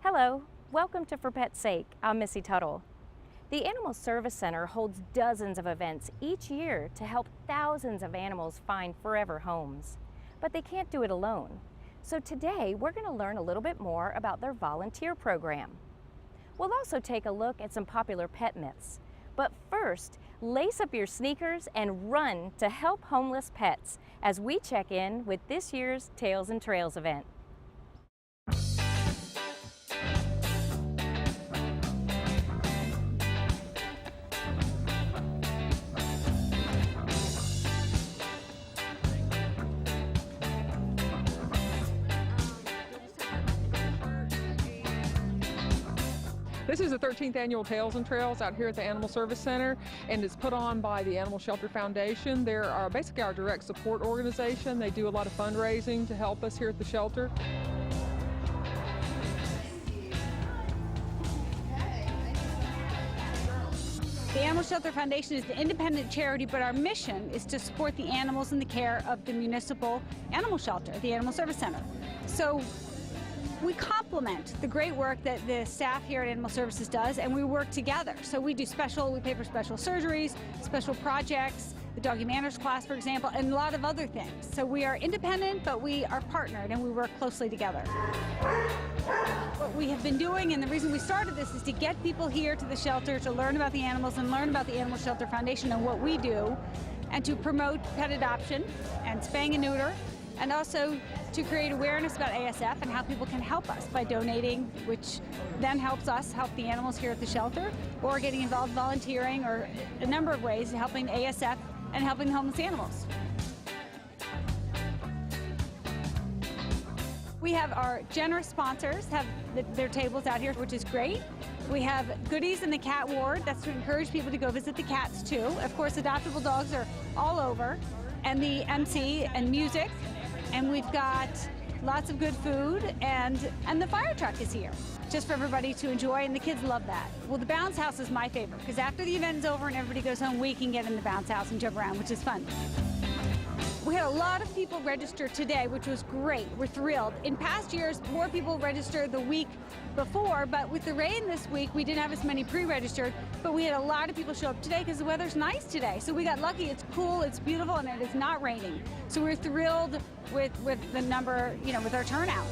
Hello, welcome to For Pet's Sake. I'm Missy Tuttle. The Animal Service Center holds dozens of events each year to help thousands of animals find forever homes. But they can't do it alone. So today we're going to learn a little bit more about their volunteer program. We'll also take a look at some popular pet myths. But first, lace up your sneakers and run to help homeless pets as we check in with this year's Tails and Trails event. This is the 13th annual Tails and Trails out here at the Animal Service Center, and it's put on by the Animal Shelter Foundation. They're basically our direct support organization. They do a lot of fundraising to help us here at the shelter. The Animal Shelter Foundation is an independent charity, but our mission is to support the animals in the care of the municipal animal shelter, the Animal Service Center. So we complement the great work that the staff here at Animal Services does, and we work together. So we pay for special surgeries, special projects, the doggy manners class, for example, and a lot of other things. So we are independent, but we are partnered, and we work closely together. What we have been doing, and the reason we started this, is to get people here to the shelter to learn about the animals and learn about the Animal Shelter Foundation and what we do, and to promote pet adoption and spaying and neuter, and also to create awareness about ASF and how people can help us by donating, which then helps us help the animals here at the shelter, or getting involved volunteering, or a number of ways helping ASF and helping the homeless animals. We have our generous sponsors have their tables out here, which is great. We have goodies in the cat ward. That's to encourage people to go visit the cats too. Of course, adoptable dogs are all over, and the MC and music. And we've got lots of good food, and the fire truck is here, just for everybody to enjoy, and the kids love that. Well, the bounce house is my favorite, because after the event is over and everybody goes home, we can get in the bounce house and jump around, which is fun. We had a lot of people register today, which was great. We're thrilled. In past years, more people registered the week before, but with the rain this week, we didn't have as many pre-registered, but we had a lot of people show up today because the weather's nice today. So we got lucky. It's cool, it's beautiful, and it is not raining. So we're thrilled with the number, with our turnout.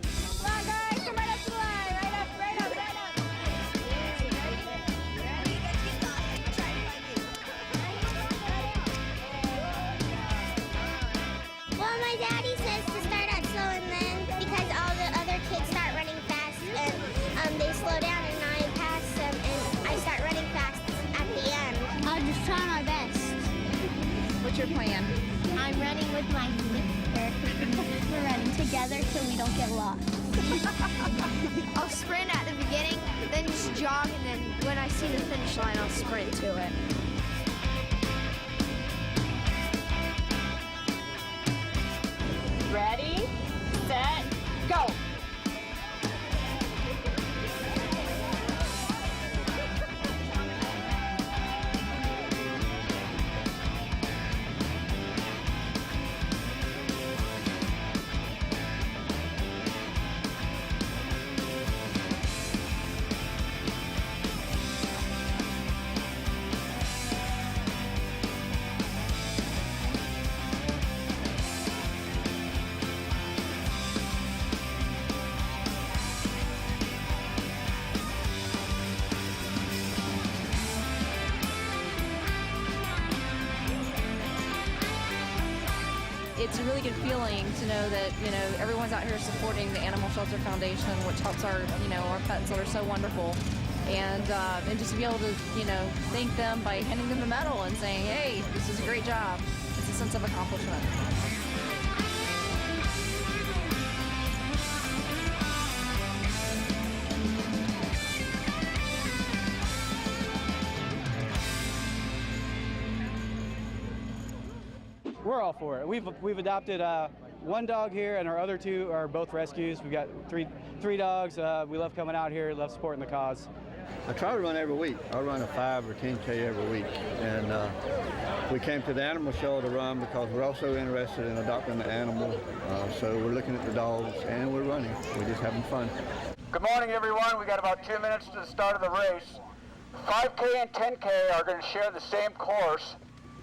Come on, guys, come right up to the line. Right up, right up, right up. Well, my daddy says to start out slow, and then because all the other kids start running fast, and they slow down, and I pass them, and I start running fast at the end. I'll just try my best. What's your plan? I'm running with my sister. We're running together so we don't get lost. I'll sprint at the beginning, then just jog, and then when I see the finish line, I'll sprint to it. Ready, set, go! It's a really good feeling to know that, everyone's out here supporting the Animal Shelter Foundation, which helps our pets that are so wonderful. And just to be able to, thank them by handing them the medal and saying, hey, this is a great job. It's a sense of accomplishment. We're all for it. We've adopted one dog here, and our other two are both rescues. We've got three dogs. We love coming out here, love supporting the cause. I try to run every week. I run a 5 or 10K every week, and We came to the animal shelter run because we're also interested in adopting the animal. So we're looking at the dogs and we're running. We're just having fun. Good morning, everyone. We got about 2 minutes to the start of the race. 5K and 10K are going to share the same course.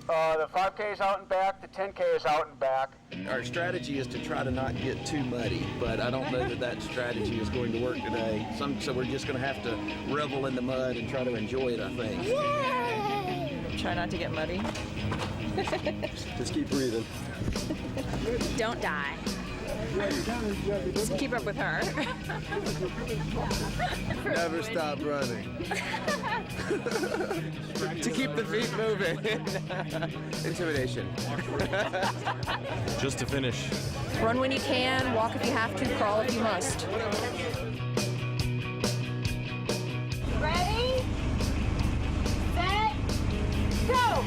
The 5K is out and back, the 10K is out and back. Our strategy is to try to not get too muddy, but I don't know that that strategy is going to work today. So we're just going to have to revel in the mud and try to enjoy it, I think. Yay! Try not to get muddy. Just keep breathing. Don't die. Just keep up with her. Never stop running. To keep the feet moving. Intimidation. Just to finish. Run when you can, walk if you have to, crawl if you must. Ready, set, go!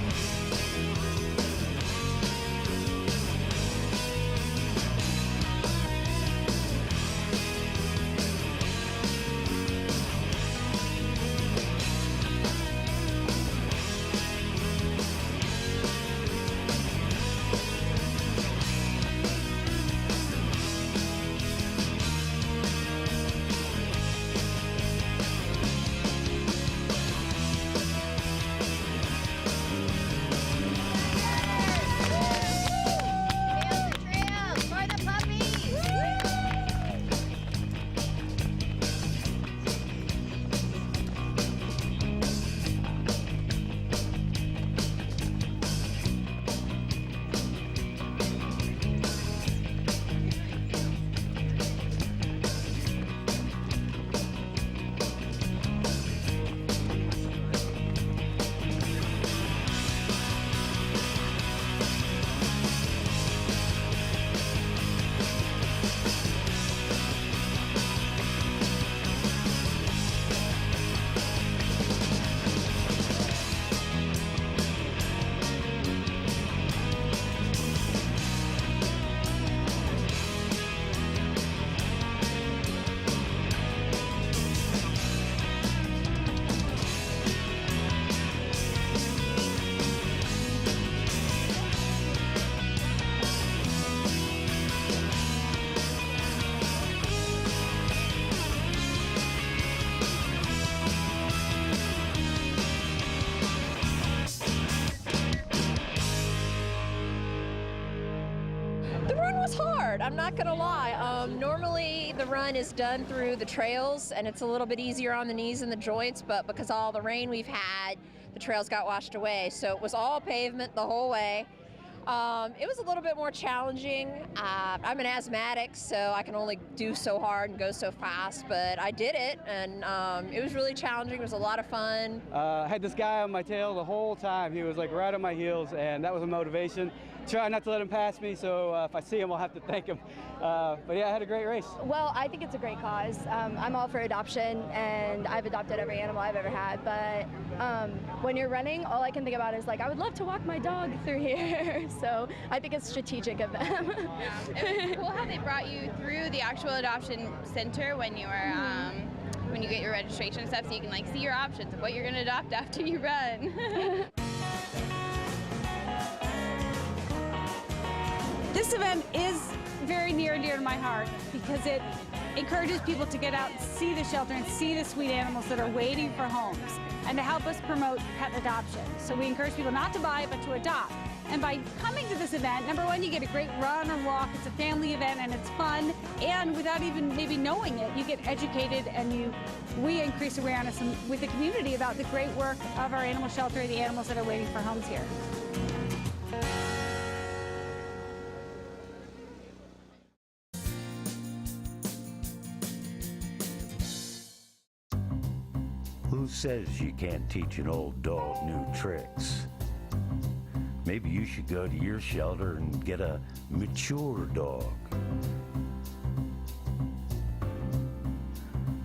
I'm not gonna lie. Normally the run is done through the trails and it's a little bit easier on the knees and the joints, but because of all the rain we've had, the trails got washed away. So it was all pavement the whole way. It was a little bit more challenging. I'm an asthmatic, so I can only do so hard and go so fast, but I did it, and it was really challenging. It was a lot of fun. I had this guy on my tail the whole time. He was like right on my heels, and that was a motivation. Try not to let him pass me, so if I see him, I'll have to thank him. But yeah, I had a great race. Well, I think it's a great cause. I'm all for adoption, and I've adopted every animal I've ever had, but when you're running, all I can think about is like, I would love to walk my dog through here. So I think it's strategic of them. Yeah, it was cool how they brought you through the actual adoption center when you were when you get your registration and stuff, so you can like see your options of what you're going to adopt after you run. This event is very near and dear to my heart because it encourages people to get out and see the shelter and see the sweet animals that are waiting for homes, and to help us promote pet adoption. So we encourage people not to buy, but to adopt. And by coming to this event, number one, you get a great run or walk. It's a family event and it's fun. And without even maybe knowing it, you get educated and we increase awareness with the community about the great work of our animal shelter and the animals that are waiting for homes here. Who says you can't teach an old dog new tricks? Maybe you should go to your shelter and get a mature dog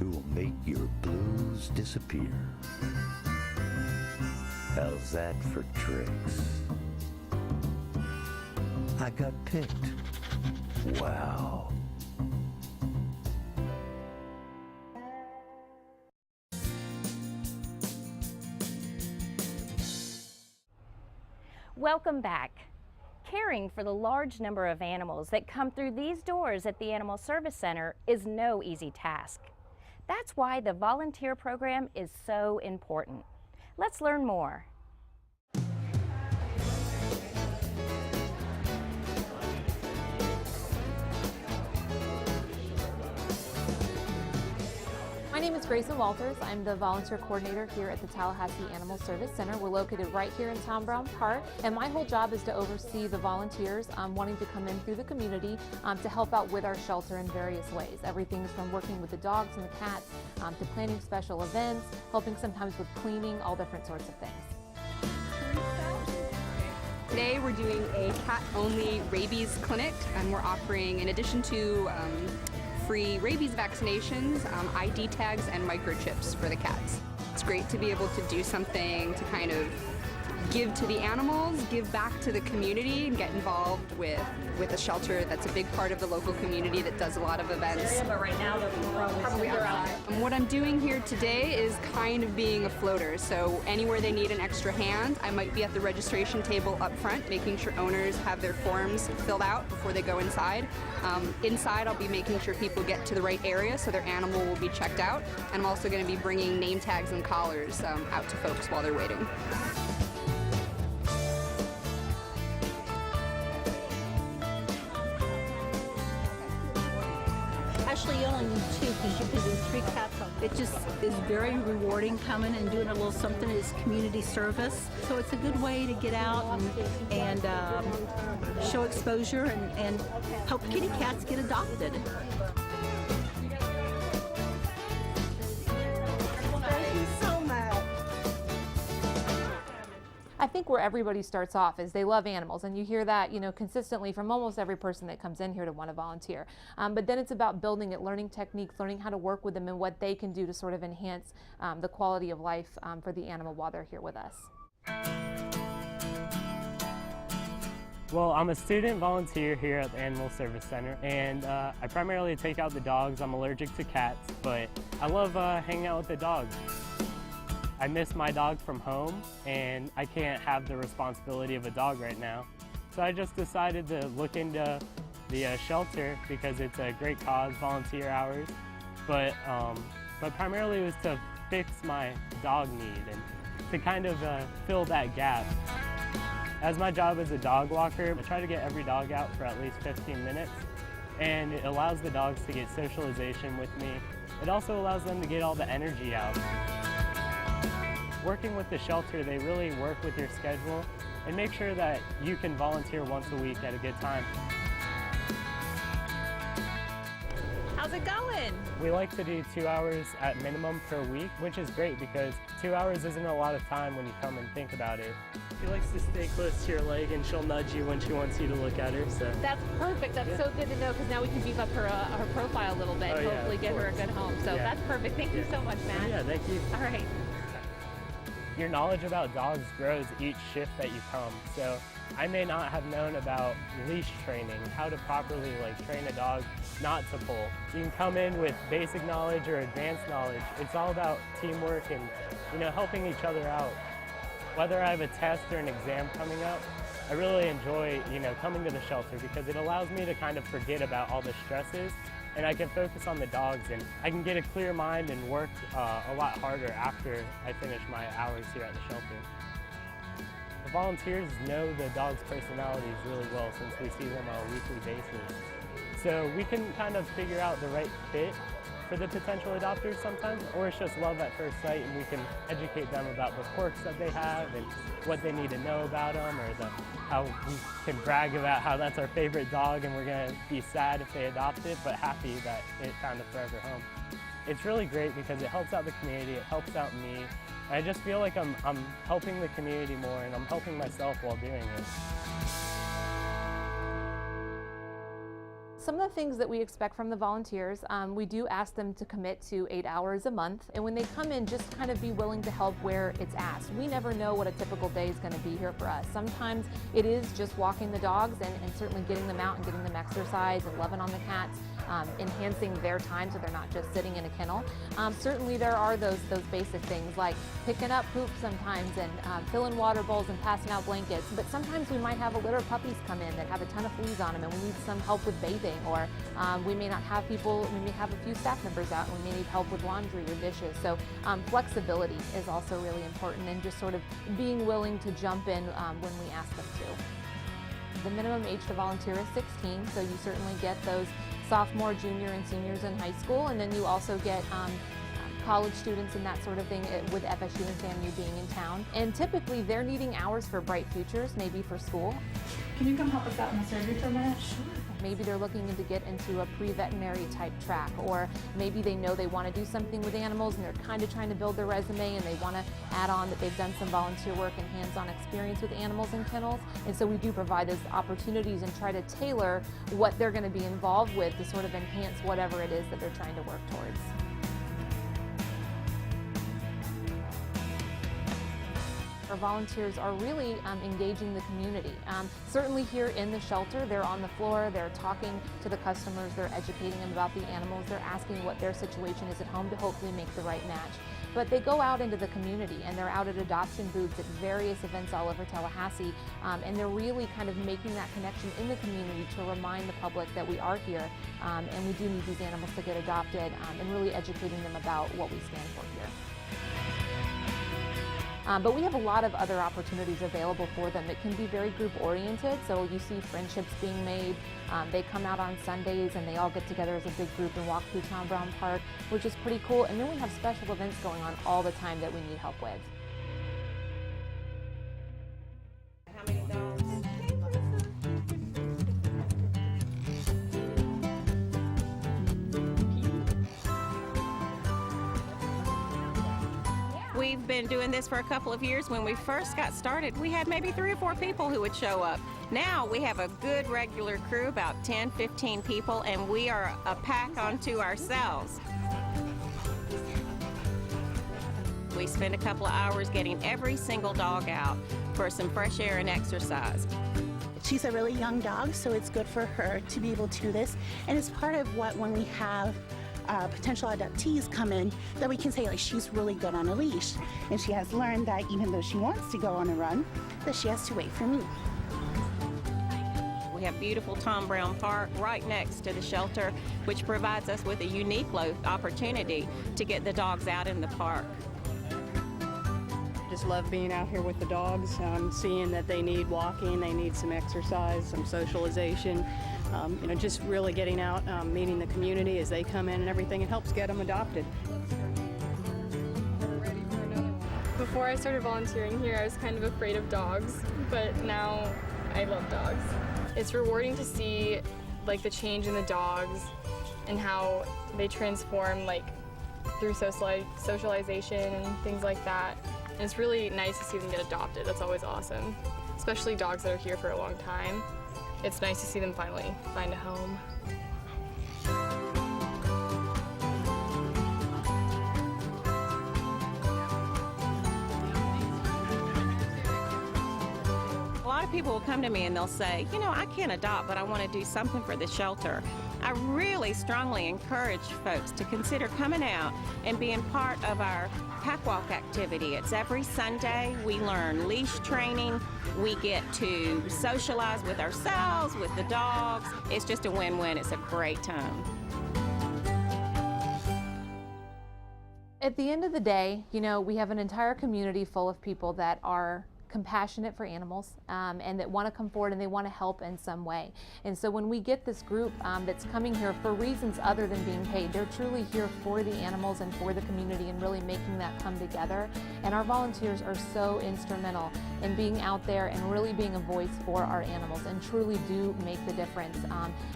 who will make your blues disappear. How's that for tricks? I got picked. Wow. Welcome back. Caring for the large number of animals that come through these doors at the Animal Service Center is no easy task. That's why the volunteer program is so important. Let's learn more. My name is Grayson Walters. I'm the volunteer coordinator here at the Tallahassee Animal Service Center. We're located right here in Tom Brown Park, and my whole job is to oversee the volunteers wanting to come in through the community to help out with our shelter in various ways. Everything from working with the dogs and the cats to planning special events, helping sometimes with cleaning, all different sorts of things. Today we're doing a cat-only rabies clinic, and we're offering, in addition to free rabies vaccinations, ID tags, and microchips for the cats. It's great to be able to do something to kind of give to the animals, give back to the community, and get involved with a shelter that's a big part of the local community that does a lot of events. But right now they're probably outside. What I'm doing here today is kind of being a floater, so anywhere they need an extra hand, I might be at the registration table up front, making sure owners have their forms filled out before they go inside. Inside, I'll be making sure people get to the right area so their animal will be checked out, and I'm also going to be bringing name tags and collars out to folks while they're waiting. Actually, you only need two because you can do 3 cats on. It just is very rewarding coming and doing a little something as community service. So it's a good way to get out and show exposure and help kitty cats get adopted. Thank you so much. I think where everybody starts off is they love animals, and you hear that, consistently from almost every person that comes in here to want to volunteer. But then it's about building it, learning techniques, learning how to work with them and what they can do to sort of enhance the quality of life for the animal while they're here with us. Well, I'm a student volunteer here at the Animal Service Center, and I primarily take out the dogs. I'm allergic to cats, but I love hanging out with the dogs. I miss my dog from home, and I can't have the responsibility of a dog right now. So I just decided to look into the shelter because it's a great cause, volunteer hours. But primarily it was to fix my dog need and to kind of fill that gap. As my job as a dog walker, I try to get every dog out for at least 15 minutes, and it allows the dogs to get socialization with me. It also allows them to get all the energy out. Working with the shelter, they really work with your schedule and make sure that you can volunteer once a week at a good time. How's it going? We like to do 2 hours at minimum per week, which is great because 2 hours isn't a lot of time when you come and think about it. She likes to stay close to your leg and she'll nudge you when she wants you to look at her. So That's perfect. That's so good to know because now we can beef up her profile a little bit and hopefully get her a good home. So that's perfect. Thank you so much, Matt. Yeah, thank you. All right. Your knowledge about dogs grows each shift that you come. So I may not have known about leash training, how to properly train a dog not to pull. You can come in with basic knowledge or advanced knowledge. It's all about teamwork and helping each other out. Whether I have a test or an exam coming up, I really enjoy coming to the shelter because it allows me to kind of forget about all the stresses, and I can focus on the dogs, and I can get a clear mind and work a lot harder after I finish my hours here at the shelter. The volunteers know the dogs' personalities really well since we see them on a weekly basis. So we can kind of figure out the right fit for the potential adopters sometimes, or it's just love at first sight and we can educate them about the quirks that they have and what they need to know about them, or how we can brag about how that's our favorite dog and we're gonna be sad if they adopt it, but happy that it found a forever home. It's really great because it helps out the community, it helps out me, and I just feel like I'm helping the community more and I'm helping myself while doing it. Some of the things that we expect from the volunteers, we do ask them to commit to 8 hours a month, and when they come in, just kind of be willing to help where it's asked. We never know what a typical day is going to be here for us. Sometimes it is just walking the dogs and certainly getting them out and getting them exercise and loving on the cats, enhancing their time so they're not just sitting in a kennel. Certainly there are those basic things like picking up poop sometimes and filling water bowls and passing out blankets, but sometimes we might have a litter of puppies come in that have a ton of fleas on them and we need some help with bathing, or we may not have people, we may have a few staff members out and we may need help with laundry or dishes. So flexibility is also really important, and just sort of being willing to jump in when we ask them to. The minimum age to volunteer is 16, so you certainly get those sophomore, junior, and seniors in high school, and then you also get college students and that sort of thing with FSU and FAMU being in town. And typically they're needing hours for bright futures, maybe for school. Can you come help us out in the surgery for a minute? Sure. Maybe they're looking to get into a pre-veterinary type track, or maybe they know they want to do something with animals and they're kind of trying to build their resume and they want to add on that they've done some volunteer work and hands-on experience with animals and kennels. And so we do provide those opportunities and try to tailor what they're going to be involved with to sort of enhance whatever it is that they're trying to work towards. Our volunteers are really engaging the community. Certainly here in the shelter, they're on the floor, they're talking to the customers, they're educating them about the animals, they're asking what their situation is at home to hopefully make the right match. But they go out into the community and they're out at adoption booths at various events all over Tallahassee, and they're really kind of making that connection in the community to remind the public that we are here and we do need these animals to get adopted, and really educating them about what we stand for here. But we have a lot of other opportunities available for them. It can be very group oriented, so you see friendships being made. They come out on Sundays and they all get together as a big group and walk through Tom Brown Park, which is pretty cool. And then we have special events going on all the time that we need help with. How many dogs? We've been doing this for a couple of years. When we first got started, we had maybe 3 or 4 people who would show up. Now we have a good regular crew, about 10, 15 people, and we are a pack unto ourselves. We spend a couple of hours getting every single dog out for some fresh air and exercise. She's a really young dog, so it's good for her to be able to do this. And it's part of what, when we have potential adoptees come in, that we can say, like, she's really good on a leash. And she has learned that even though she wants to go on a run, that she has to wait for me. We have beautiful Tom Brown Park right next to the shelter, which provides us with a unique opportunity to get the dogs out in the park. Just love being out here with the dogs, seeing that they need walking, they need some exercise, some socialization, just really getting out, meeting the community as they come in and everything. It helps get them adopted. Before I started volunteering here, I was kind of afraid of dogs, but now I love dogs. It's rewarding to see the change in the dogs and how they transform through socialization and things like that. And it's really nice to see them get adopted. That's always awesome, especially dogs that are here for a long time. It's nice to see them finally find a home. A lot of people will come to me and they'll say, I can't adopt, but I want to do something for the shelter. I really strongly encourage folks to consider coming out and being part of our pack walk activity. It's every Sunday. We learn leash training. We get to socialize with ourselves, with the dogs. It's just a win-win. It's a great time. At the end of the day, we have an entire community full of people that are compassionate for animals and that want to come forward and they want to help in some way. And so when we get this group that's coming here for reasons other than being paid, they're truly here for the animals and for the community and really making that come together. And our volunteers are so instrumental in being out there and really being a voice for our animals, and truly do make the difference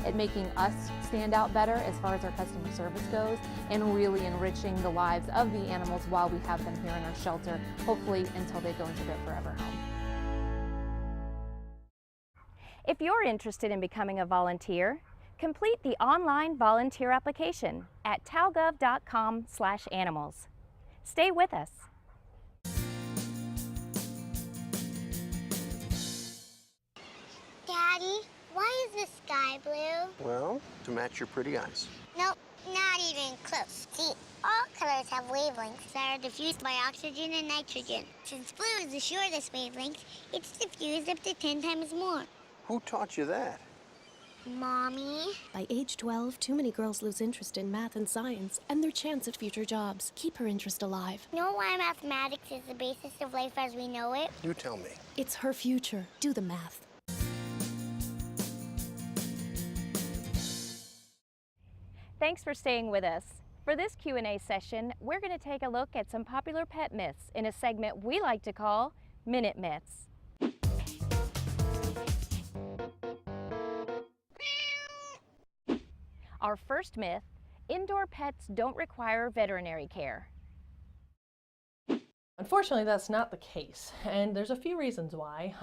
at making us stand out better as far as our customer service goes, and really enriching the lives of the animals while we have them here in our shelter, hopefully until they go into their forever home. If you're interested in becoming a volunteer, Complete the online volunteer application at talgov.com/animals. Stay with us. Daddy, why is the sky blue? Well, to match your pretty eyes. Nope, not even close. See, all colors have wavelengths that are diffused by oxygen and nitrogen. Since blue is the shortest wavelength, it's diffused up to 10 times more. Who taught you that? Mommy? By age 12, too many girls lose interest in math and science and their chance at future jobs. Keep her interest alive. Know why mathematics is the basis of life as we know it? You tell me. It's her future. Do the math. Thanks for staying with us. For this Q&A session, we're going to take a look at some popular pet myths in a segment we like to call Minute Myths. Our first myth, indoor pets don't require veterinary care. Unfortunately, that's not the case, and there's a few reasons why.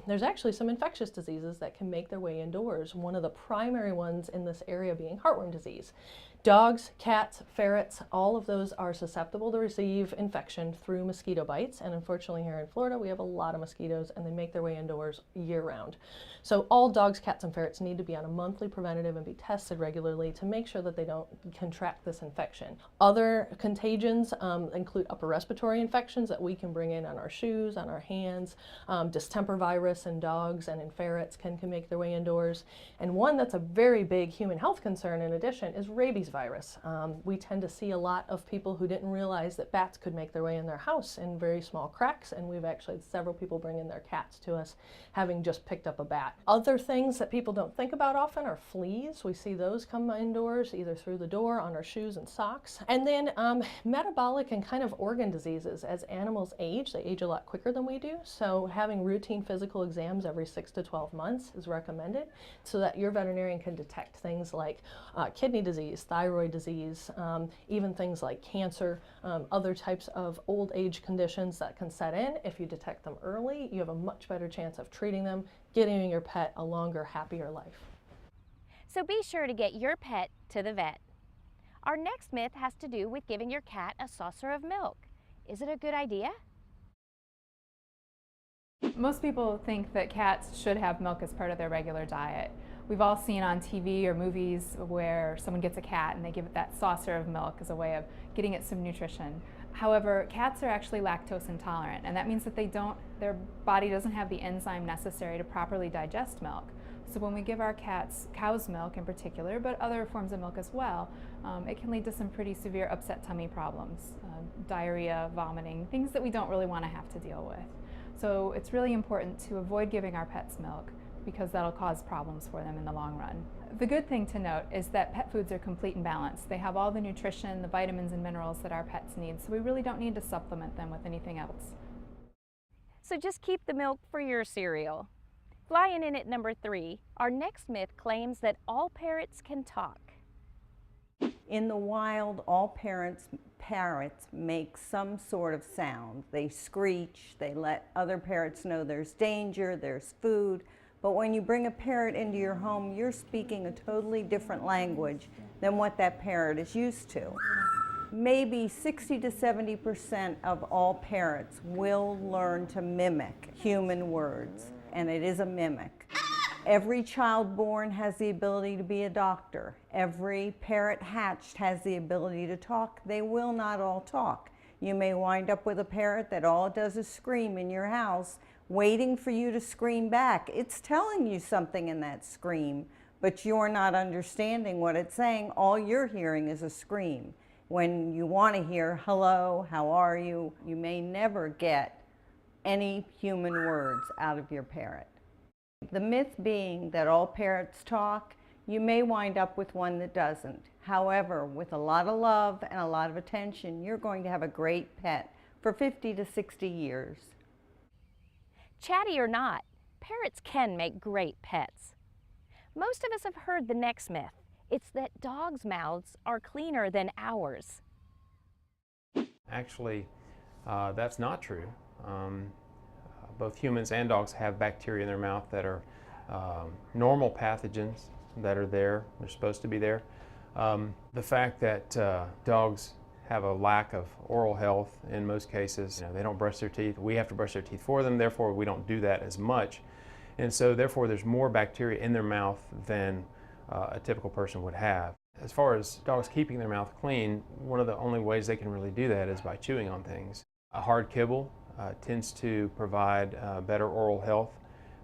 There's actually some infectious diseases that can make their way indoors, one of the primary ones in this area being heartworm disease. Dogs, cats, ferrets, all of those are susceptible to receive infection through mosquito bites, and unfortunately here in Florida we have a lot of mosquitoes and they make their way indoors year-round. So all dogs, cats, and ferrets need to be on a monthly preventative and be tested regularly to make sure that they don't contract this infection. Other contagions include upper respiratory infections that we can bring in on our shoes, on our hands. Distemper virus in dogs and in ferrets can make their way indoors. And one that's a very big human health concern in addition is rabies virus. We tend to see a lot of people who didn't realize that bats could make their way in their house in very small cracks, and we've actually had several people bring in their cats to us having just picked up a bat. Other things that people don't think about often are fleas. We see those come indoors either through the door, on our shoes and socks. And then metabolic and kind of organ diseases. As animals age, they age a lot quicker than we do, so having routine physical exams every 6 to 12 months is recommended so that your veterinarian can detect things like kidney disease, thyroid disease, even things like cancer, other types of old age conditions that can set in. If you detect them early, you have a much better chance of treating them, getting your pet a longer, happier life. So be sure to get your pet to the vet. Our next myth has to do with giving your cat a saucer of milk. Is it a good idea? Most people think that cats should have milk as part of their regular diet. We've all seen on TV or movies where someone gets a cat and they give it that saucer of milk as a way of getting it some nutrition. However, cats are actually lactose intolerant, and that means that their body doesn't have the enzyme necessary to properly digest milk. So when we give our cats cow's milk in particular, but other forms of milk as well, it can lead to some pretty severe upset tummy problems, diarrhea, vomiting, things that we don't really want to have to deal with. So it's really important to avoid giving our pets milk because that'll cause problems for them in the long run. The good thing to note is that pet foods are complete and balanced. They have all the nutrition, the vitamins and minerals that our pets need, so we really don't need to supplement them with anything else. So just keep the milk for your cereal. Flying in at number 3, our next myth claims that all parrots can talk. In the wild, all parrots make some sort of sound. They screech, they let other parrots know there's danger, there's food. But when you bring a parrot into your home, you're speaking a totally different language than what that parrot is used to. Maybe 60 to 70% of all parrots will learn to mimic human words, and it is a mimic. Every child born has the ability to be a doctor. Every parrot hatched has the ability to talk. They will not all talk. You may wind up with a parrot that all it does is scream in your house, waiting for you to scream back. It's telling you something in that scream, but you're not understanding what it's saying. All you're hearing is a scream. When you want to hear, hello, how are you, you may never get any human words out of your parrot. The myth being that all parrots talk, you may wind up with one that doesn't. However, with a lot of love and a lot of attention, you're going to have a great pet for 50 to 60 years. Chatty or not, parrots can make great pets. Most of us have heard the next myth. It's that dogs' mouths are cleaner than ours. Actually, that's not true. Both humans and dogs have bacteria in their mouth that are normal pathogens that are there. They're supposed to be there. The fact that dogs have a lack of oral health in most cases. They don't brush their teeth. We have to brush their teeth for them, therefore we don't do that as much. And so therefore there's more bacteria in their mouth than a typical person would have. As far as dogs keeping their mouth clean, one of the only ways they can really do that is by chewing on things. A hard kibble tends to provide better oral health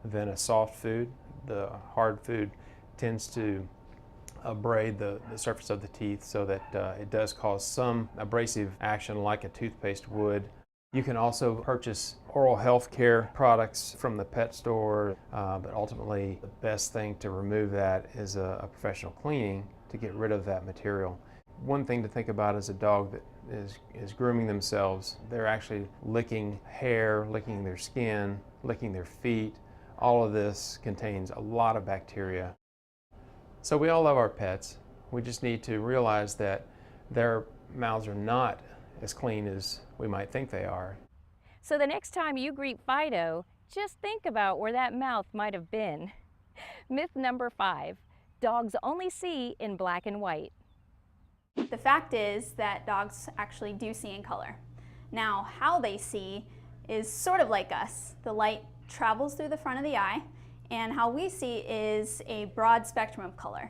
than a soft food. The hard food tends to abrade the surface of the teeth so that it does cause some abrasive action like a toothpaste would. You can also purchase oral health care products from the pet store, but ultimately the best thing to remove that is a professional cleaning to get rid of that material. One thing to think about is a dog that is grooming themselves. They're actually licking hair, licking their skin, licking their feet. All of this contains a lot of bacteria. So we all love our pets. We just need to realize that their mouths are not as clean as we might think they are. So the next time you greet Fido, just think about where that mouth might have been. Myth number 5, dogs only see in black and white. The fact is that dogs actually do see in color. Now, how they see is sort of like us. The light travels through the front of the eye, and how we see is a broad spectrum of color.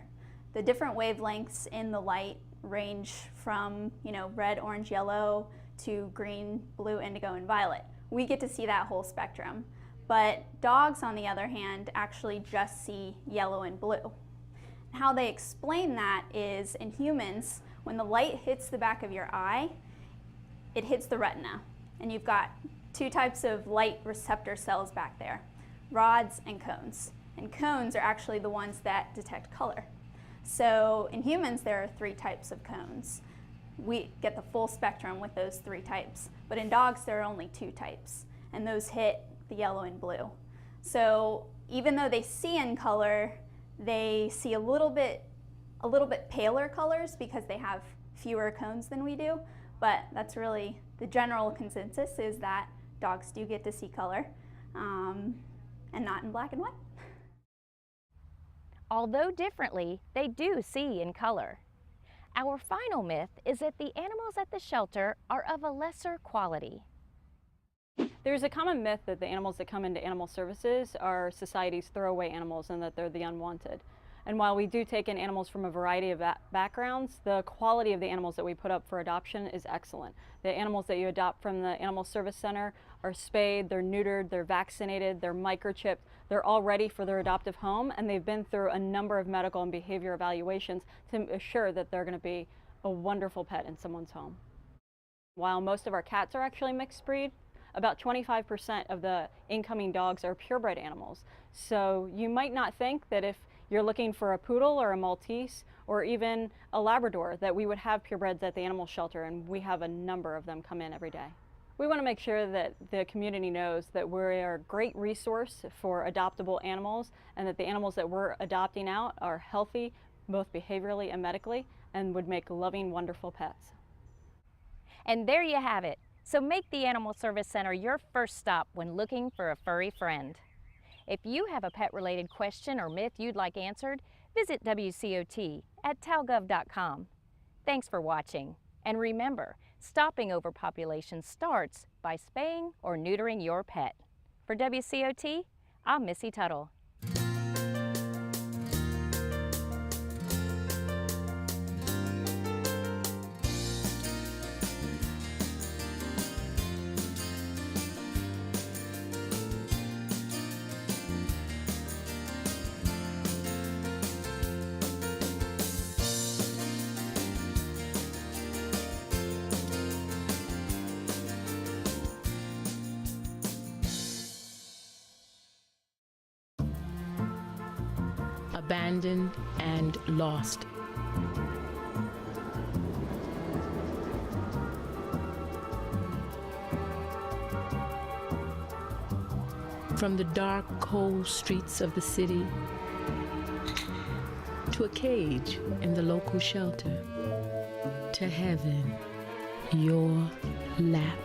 The different wavelengths in the light range from, red, orange, yellow to green, blue, indigo, and violet. We get to see that whole spectrum. But dogs, on the other hand, actually just see yellow and blue. How they explain that is, in humans, when the light hits the back of your eye, it hits the retina. And you've got 2 types of light receptor cells back there, rods and cones. And cones are actually the ones that detect color. So in humans, there are 3 types of cones. We get the full spectrum with those 3 types. But in dogs, there are only 2 types, and those hit the yellow and blue. So even though they see in color, they see a little bit paler colors because they have fewer cones than we do. But that's really the general consensus, is that dogs do get to see color, and not in black and white. Although differently, they do see in color. Our final myth is that the animals at the shelter are of a lesser quality. There's a common myth that the animals that come into animal services are society's throwaway animals and that they're the unwanted. And while we do take in animals from a variety of backgrounds, the quality of the animals that we put up for adoption is excellent. The animals that you adopt from the Animal Service Center are spayed, they're neutered, they're vaccinated, they're microchipped, they're all ready for their adoptive home, and they've been through a number of medical and behavior evaluations to assure that they're going to be a wonderful pet in someone's home. While most of our cats are actually mixed breed, about 25% of the incoming dogs are purebred animals. So you might not think that if you're looking for a poodle or a Maltese or even a Labrador that we would have purebreds at the animal shelter, and we have a number of them come in every day. We want to make sure that the community knows that we're a great resource for adoptable animals, and that the animals that we're adopting out are healthy, both behaviorally and medically, and would make loving, wonderful pets. And there you have it. So make the Animal Service Center your first stop when looking for a furry friend. If you have a pet-related question or myth you'd like answered, visit WCOT at talgov.com. Thanks for watching. And remember, stopping overpopulation starts by spaying or neutering your pet. For WCOT, I'm Missy Tuttle. Abandoned and lost. From the dark, cold streets of the city to a cage in the local shelter, to heaven, your lap.